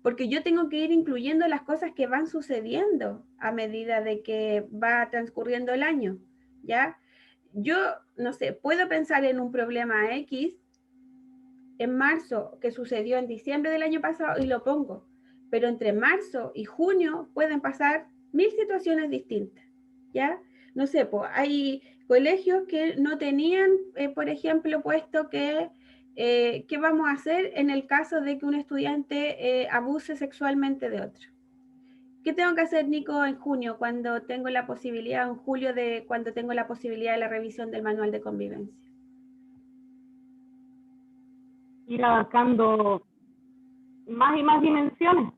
porque yo tengo que ir incluyendo las cosas que van sucediendo a medida de que va transcurriendo el año, ¿ya? Yo, no sé, puedo pensar en un problema X en marzo que sucedió en diciembre del año pasado y lo pongo, pero entre marzo y junio pueden pasar 1000 situaciones distintas, ¿ya? No sé, pues hay colegios que no tenían, por ejemplo, puesto que, ¿qué vamos a hacer en el caso de que un estudiante abuse sexualmente de otro? ¿Qué tengo que hacer, Nico, en junio, cuando tengo la posibilidad, en julio, cuando tengo la posibilidad de la revisión del manual de convivencia? Ir abarcando más y más dimensiones.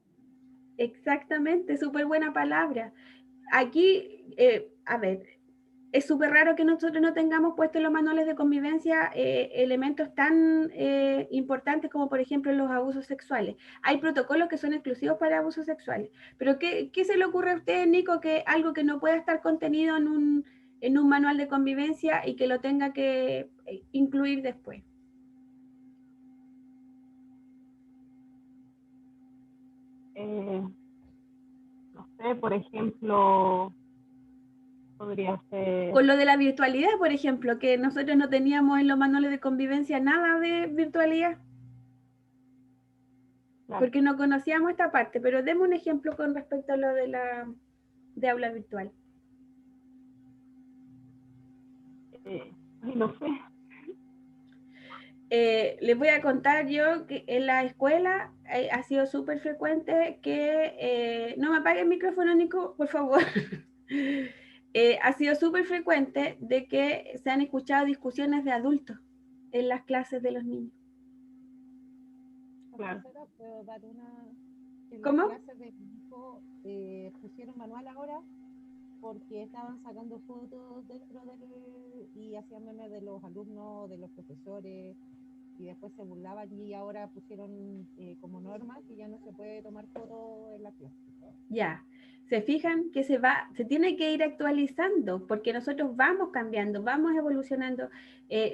Exactamente, súper buena palabra. Aquí, a ver, es súper raro que nosotros no tengamos puesto en los manuales de convivencia elementos tan importantes como, por ejemplo, los abusos sexuales. Hay protocolos que son exclusivos para abusos sexuales. Pero, ¿qué se le ocurre a usted, Nico, que algo que no pueda estar contenido en un manual de convivencia y que lo tenga que incluir después? No sé, por ejemplo, podría ser... Con lo de la virtualidad, por ejemplo, que nosotros no teníamos en los manuales de convivencia nada de virtualidad. Claro. Porque no conocíamos esta parte, pero demos un ejemplo con respecto a lo de aula virtual. No sé. Les voy a contar yo que en la escuela ha sido súper frecuente que, no me apague el micrófono, Nico, por favor. Ha sido súper frecuente de que se han escuchado discusiones de adultos en las clases de los niños. Claro. ¿Puedo dar en ¿Cómo? las clases de mi hijo pusieron manual ahora porque estaban sacando fotos dentro y hacían memes de los alumnos, de los profesores, y después se burlaban y ahora pusieron como norma que ya no se puede tomar fotos en la clase. Ya, se fijan que se tiene que ir actualizando porque nosotros vamos cambiando, vamos evolucionando.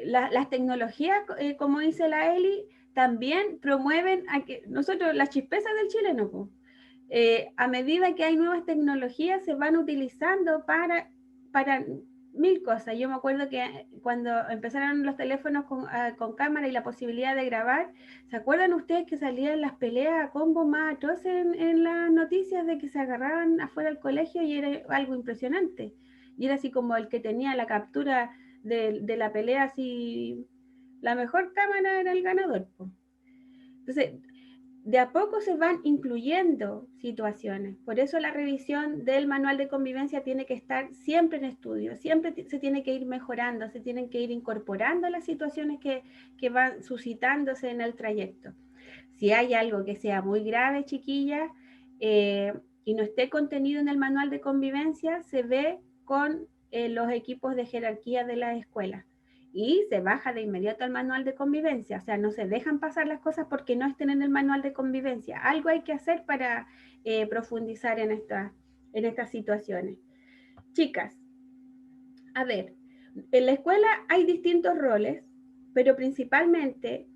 Las tecnologías, como dice la Eli, también promueven a que nosotros, las chispezas del chileno, pues, a medida que hay nuevas tecnologías se van utilizando para 1000 cosas. Yo me acuerdo que cuando empezaron los teléfonos con cámara y la posibilidad de grabar, ¿se acuerdan ustedes que salían las peleas a combo más atroces en las noticias de que se agarraban afuera del colegio y era algo impresionante? Y era así como el que tenía la captura de la pelea, así la mejor cámara era el ganador, pues. Entonces, de a poco se van incluyendo situaciones. Por eso la revisión del manual de convivencia tiene que estar siempre en estudio, siempre se tiene que ir mejorando, se tienen que ir incorporando las situaciones que van suscitándose en el trayecto. Si hay algo que sea muy grave, chiquillas, y no esté contenido en el manual de convivencia, se ve con los equipos de jerarquía de la escuela. Y se baja de inmediato al manual de convivencia, o sea, no se dejan pasar las cosas porque no estén en el manual de convivencia. Algo hay que hacer para profundizar en estas situaciones. Chicas, a ver, en la escuela hay distintos roles, pero principalmente,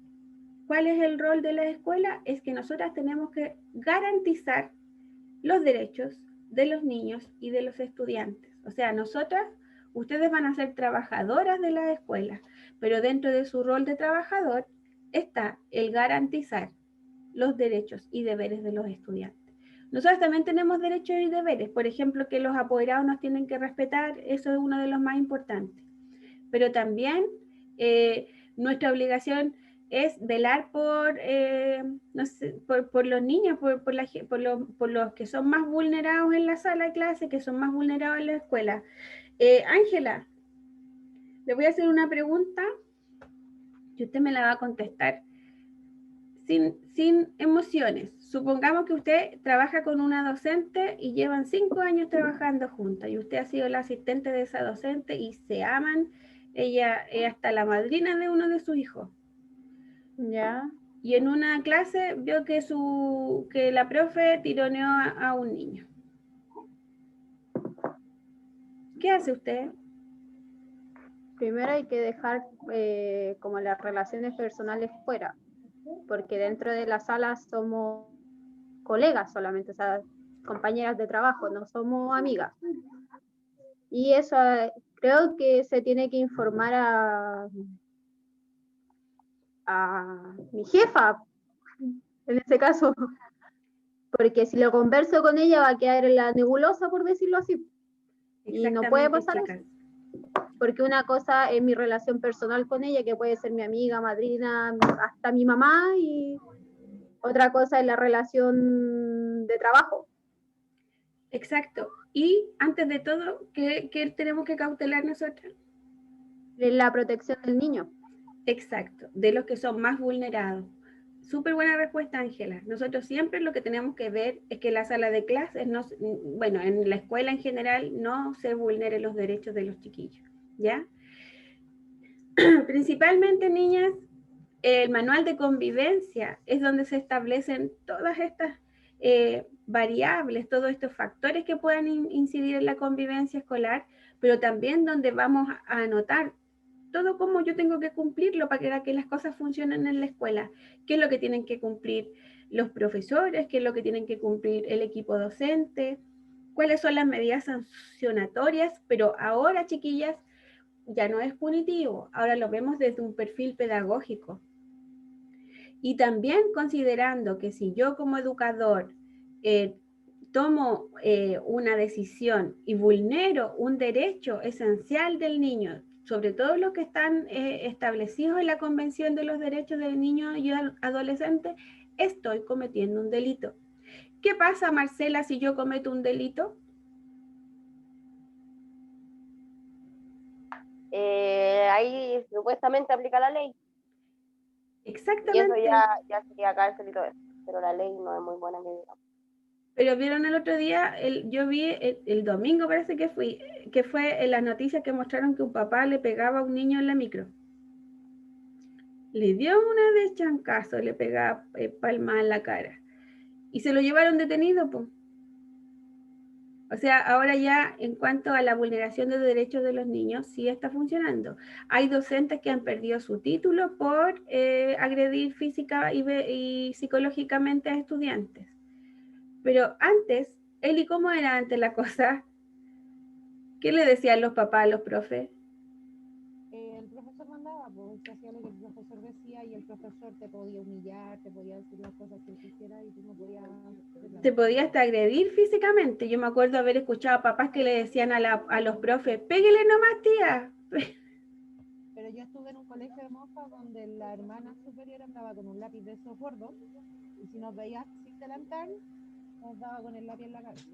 ¿cuál es el rol de la escuela? Es que nosotras tenemos que garantizar los derechos de los niños y de los estudiantes. O sea, ustedes van a ser trabajadoras de la escuela, pero dentro de su rol de trabajador está el garantizar los derechos y deberes de los estudiantes. Nosotros también tenemos derechos y deberes, por ejemplo, que los apoderados nos tienen que respetar, eso es uno de los más importantes. Pero también nuestra obligación es velar por, no sé, por los niños, por los que son más vulnerados en la sala de clase, que son más vulnerados en la escuela. Ángela, le voy a hacer una pregunta y usted me la va a contestar sin emociones. Supongamos que usted trabaja con una docente y llevan 5 años trabajando juntas y usted ha sido la asistente de esa docente y se aman, ella es hasta la madrina de uno de sus hijos. Ya. Y en una clase vio que la profe tironeó a un niño. ¿Qué hace usted? Primero hay que dejar como las relaciones personales fuera, porque dentro de la sala somos colegas solamente, o sea, compañeras de trabajo, no somos amigas. Y eso creo que se tiene que informar a mi jefa, en este caso, porque si lo converso con ella va a quedar en la nebulosa, por decirlo así. Y no puede pasar eso, porque una cosa es mi relación personal con ella, que puede ser mi amiga, madrina, hasta mi mamá, y otra cosa es la relación de trabajo. Exacto. Y antes de todo, ¿qué tenemos que cautelar nosotros? La protección del niño. Exacto, de los que son más vulnerados. Súper buena respuesta, Ángela. Nosotros siempre lo que tenemos que ver es que la sala de clases, bueno, en la escuela en general, no se vulneren los derechos de los chiquillos, ¿ya? Principalmente, niñas, el manual de convivencia es donde se establecen todas estas variables, todos estos factores que puedan incidir en la convivencia escolar, pero también donde vamos a anotar todo cómo yo tengo que cumplirlo para que las cosas funcionen en la escuela. ¿Qué es lo que tienen que cumplir los profesores? ¿Qué es lo que tienen que cumplir el equipo docente? ¿Cuáles son las medidas sancionatorias? Pero ahora, chiquillas, ya no es punitivo, ahora lo vemos desde un perfil pedagógico. Y también considerando que si yo como educador tomo una decisión y vulnero un derecho esencial del niño, sobre todo los que están establecidos en la Convención de los Derechos del Niño y Adolescente, estoy cometiendo un delito. ¿Qué pasa, Marcela, si yo cometo un delito? Ahí supuestamente aplica la ley. Exactamente. Y eso ya sería cárcel y todo eso. Pero la ley no es muy buena que digamos. Pero vieron el otro día, yo vi el domingo, parece que fue en las noticias que mostraron que un papá le pegaba a un niño en la micro. Le dio una de chancazo, le pegaba palma en la cara. Y se lo llevaron detenido, pues. O sea, ahora ya en cuanto a la vulneración de derechos de los niños, sí está funcionando. Hay docentes que han perdido su título por agredir física y psicológicamente a estudiantes. Pero antes, Eli, ¿cómo era antes la cosa? ¿Qué le decían los papás a los profes? El profesor mandaba, pues se hacía lo que el profesor decía y el profesor te podía humillar, te podía decir las cosas que él quisiera y tú no podías... Te podía hasta agredir físicamente. Yo me acuerdo haber escuchado a papás que le decían a los profes, pégale nomás, tía. Pero yo estuve en un colegio de monjas donde la hermana superior andaba con un lápiz de esos gordos y si nos veía sin delantal, nos daba con el lápiz en la cabeza.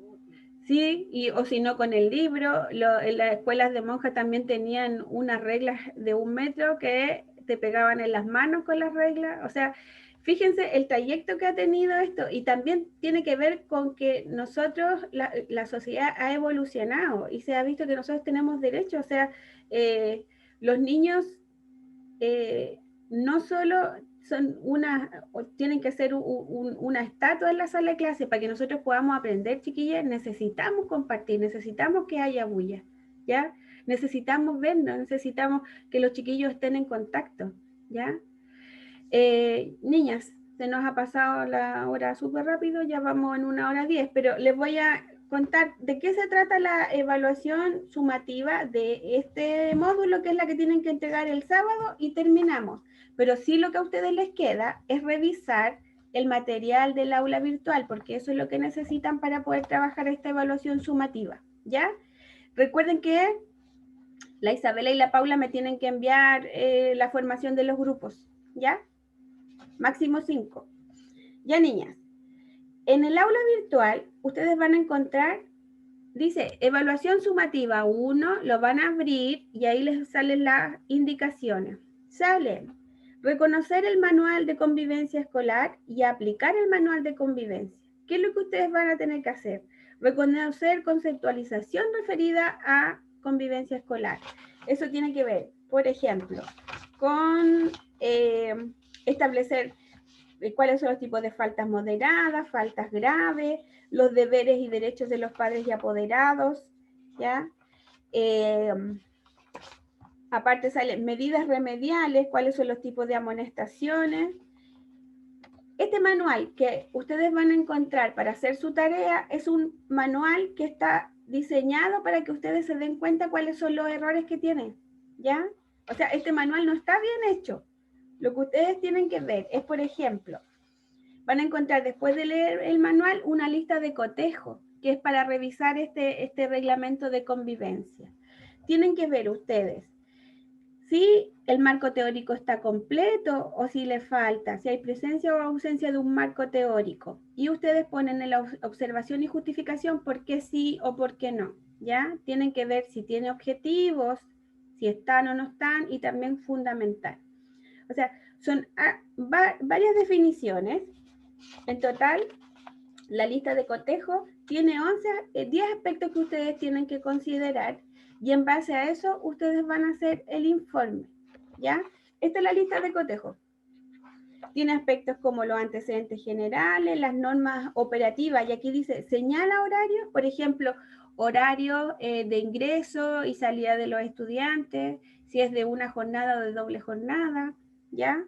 Sí, o si no con el libro. En las escuelas de monjas también tenían unas reglas de 1 metro que te pegaban en las manos con las reglas. O sea, fíjense el trayecto que ha tenido esto y también tiene que ver con que nosotros, la sociedad ha evolucionado y se ha visto que nosotros tenemos derechos. O sea, los niños no solo tienen que ser una estatua en la sala de clase para que nosotros podamos aprender, chiquillas, necesitamos compartir, necesitamos que haya bulla, ¿ya? Necesitamos vernos, necesitamos que los chiquillos estén en contacto, ¿ya? Niñas, se nos ha pasado la hora súper rápido, ya vamos en 1:10, pero les voy a contar de qué se trata la evaluación sumativa de este módulo, que es la que tienen que entregar el sábado y terminamos. Pero sí, lo que a ustedes les queda es revisar el material del aula virtual, porque eso es lo que necesitan para poder trabajar esta evaluación sumativa, ¿ya? Recuerden que la Isabela y la Paula me tienen que enviar la formación de los grupos, ¿ya? máximo 5. Ya, niñas, en el aula virtual ustedes van a encontrar, dice, evaluación sumativa 1, lo van a abrir y ahí les salen las indicaciones. Salen, reconocer el manual de convivencia escolar y aplicar el manual de convivencia. ¿Qué es lo que ustedes van a tener que hacer? Reconocer conceptualización referida a convivencia escolar. Eso tiene que ver, por ejemplo, con establecer cuáles son los tipos de faltas moderadas, faltas graves, los deberes y derechos de los padres y apoderados, ¿ya? Aparte salen medidas remediales, cuáles son los tipos de amonestaciones. Este manual que ustedes van a encontrar para hacer su tarea es un manual que está diseñado para que ustedes se den cuenta cuáles son los errores que tienen, ¿ya? O sea, este manual no está bien hecho. Lo que ustedes tienen que ver es, por ejemplo, van a encontrar después de leer el manual una lista de cotejo, que es para revisar este reglamento de convivencia. Tienen que ver ustedes si el marco teórico está completo o si le falta, si hay presencia o ausencia de un marco teórico. Y ustedes ponen en la observación y justificación por qué sí o por qué no, ¿ya? Tienen que ver si tiene objetivos, si están o no están, y también fundamental. O sea, son varias definiciones. En total, la lista de cotejo tiene 10 aspectos que ustedes tienen que considerar, y en base a eso ustedes van a hacer el informe, ¿ya? Esta es la lista de cotejo. Tiene aspectos como los antecedentes generales, las normas operativas, y aquí dice, señala horarios, por ejemplo, horario de ingreso y salida de los estudiantes, si es de una jornada o de doble jornada, ¿ya?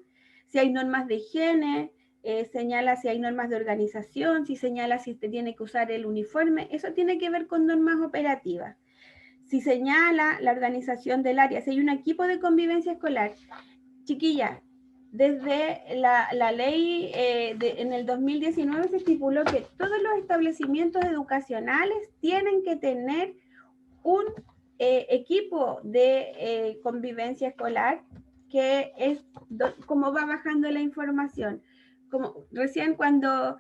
Si hay normas de higiene, señala si hay normas de organización, si señala si se tiene que usar el uniforme, eso tiene que ver con normas operativas. Si señala la organización del área, si hay un equipo de convivencia escolar, chiquillas, desde la ley en el 2019 se estipuló que todos los establecimientos educacionales tienen que tener un equipo de convivencia escolar, que es como va bajando la información. Como recién cuando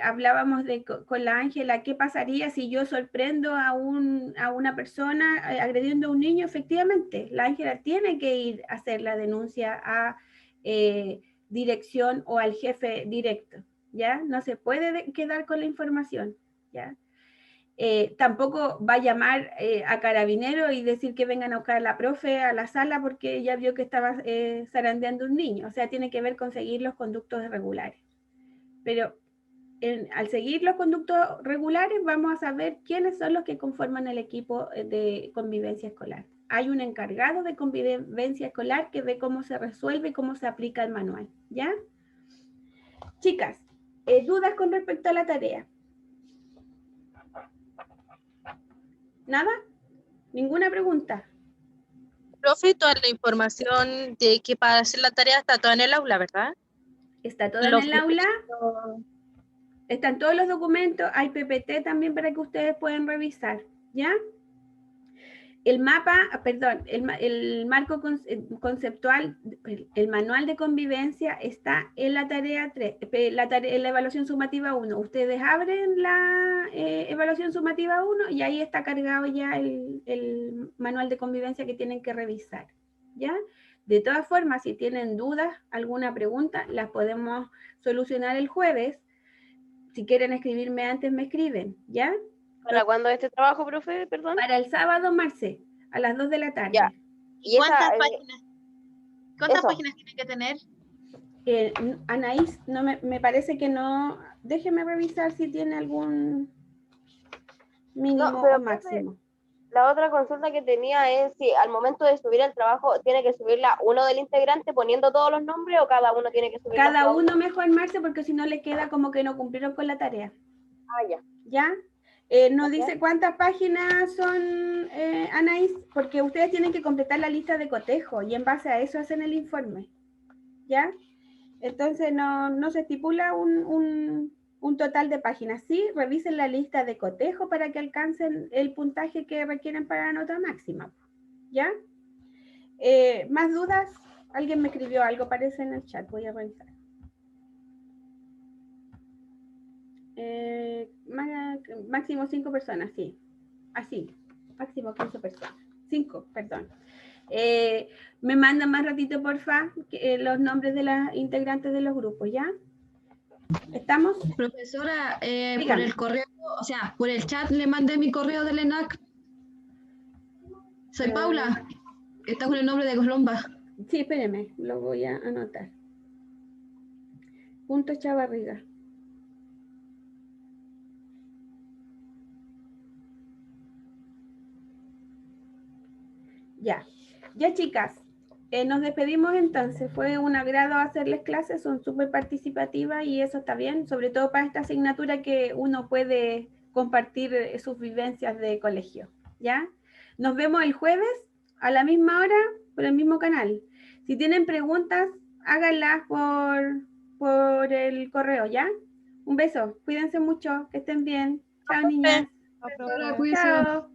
hablábamos con la Ángela, ¿qué pasaría si yo sorprendo a una persona agrediendo a un niño? Efectivamente, la Ángela tiene que ir a hacer la denuncia a dirección o al jefe directo, ¿ya? No se puede quedar con la información, ¿ya? Tampoco va a llamar a Carabineros y decir que vengan a buscar a la profe a la sala porque ya vio que estaba zarandeando un niño. O sea, tiene que ver con seguir los conductos regulares. Pero al seguir los conductos regulares vamos a saber quiénes son los que conforman el equipo de convivencia escolar. Hay un encargado de convivencia escolar que ve cómo se resuelve y cómo se aplica el manual, ¿ya? Chicas, ¿dudas con respecto a la tarea? ¿Nada? ¿Ninguna pregunta? Profe, toda la información de que para hacer la tarea está toda en el aula, ¿verdad? Está todo en el aula. Están todos los documentos. Hay PPT también para que ustedes puedan revisar, ¿ya? El mapa, perdón, el marco conceptual, el manual de convivencia está en la tarea 3, en la evaluación sumativa 1. Ustedes abren la evaluación sumativa 1 y ahí está cargado ya el manual de convivencia que tienen que revisar, ¿ya? De todas formas, si tienen dudas, alguna pregunta, las podemos solucionar el jueves. Si quieren escribirme antes, me escriben, ¿ya? ¿Para cuándo este trabajo, profe? Perdón. Para el sábado, Marce, a las 2 de la tarde. Ya. ¿Y cuántas páginas? ¿Cuántas páginas tiene que tener? Anaís, no me parece que no. Déjeme revisar si tiene algún mínimo o máximo. La otra consulta que tenía es si al momento de subir el trabajo tiene que subirla uno del integrante poniendo todos los nombres o cada uno tiene que subirla. Cada uno mejor, Marce, porque si no le queda como que no cumplieron con la tarea. Ah, ya. ¿Ya? Nos dice cuántas páginas son, Anaís, porque ustedes tienen que completar la lista de cotejo y en base a eso hacen el informe. ¿Ya? Entonces no se estipula un total de páginas. Sí, revisen la lista de cotejo para que alcancen el puntaje que requieren para la nota máxima. ¿Ya? ¿Más dudas? Alguien me escribió algo, parece en el chat, voy a revisar. Máximo 5 personas, sí. Así, máximo 15 personas. 5, perdón. Me mandan más ratito, porfa, los nombres de las integrantes de los grupos, ¿ya? ¿Estamos? Profesora, por Dígame. el correo, o sea, por el chat le mandé mi correo del ENAC. Soy Paula, está con el nombre de Colomba. Sí, espéreme, lo voy a anotar. Punto Chavarriga. Ya, chicas, nos despedimos entonces. Fue un agrado hacerles clases, son súper participativas y eso está bien, sobre todo para esta asignatura que uno puede compartir sus vivencias de colegio, ¿ya? Nos vemos el jueves a la misma hora por el mismo canal. Si tienen preguntas, háganlas por el correo, ¿ya? Un beso, cuídense mucho, que estén bien. Chao, niñas. Chao, profe. Cuídese. Chao.